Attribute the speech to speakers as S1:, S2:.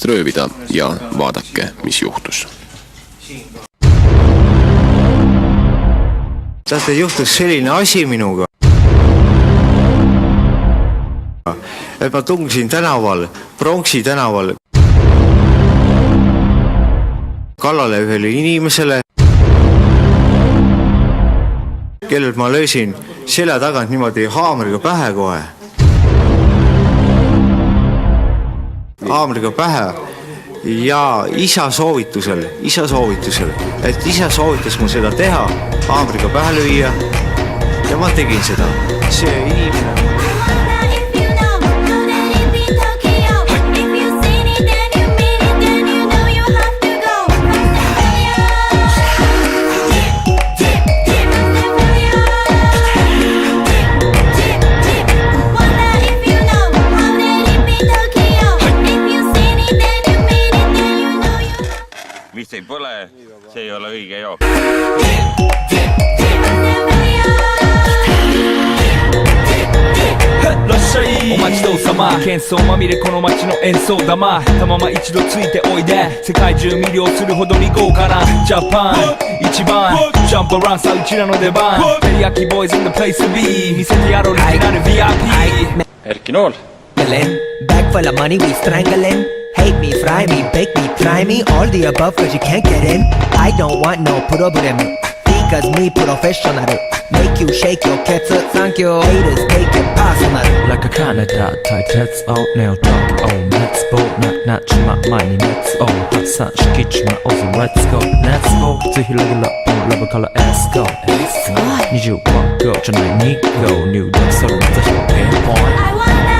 S1: sellest röövida ja vaadake, mis juhtus.
S2: Teate, juhtus selline asi minuga, et ma tungisin tänaval, Pronksi tänaval kallale ühele inimesele, kellelt ma löösin selja tagant niimoodi haamriga pähe kohe. Haamriga pähe ja isa soovitusel, et isa soovitas mul seda teha, haamriga pähe lüüa ja ma tegin seda. See inimene
S3: mis ei põle, see ei ole õige jook.
S4: お待ちどうさま喧騒まみれこの街の演奏玉たまま一度ついておいで世界中魅了するほどに豪華なジャパン一番ジャンプアランさうちらの出番テリヤキボーイズ in the place to be 見せてやろうオリジナル VIP
S3: Erki Nool
S5: Bag full of money we strangling Hate me, fry me, bake me, try me All the above cause you can't get in I don't want no problem Because me professional Make you shake your cats Thank you Haters take it personal
S4: Like a Canada tight heads out nail talk Oh let's goなっちま前に Let's go 発散しきちまおうぜ Let's go Let's go ぜひレギュラーラブから Let's go 25 go じゃない2 go 入力それまた表現 point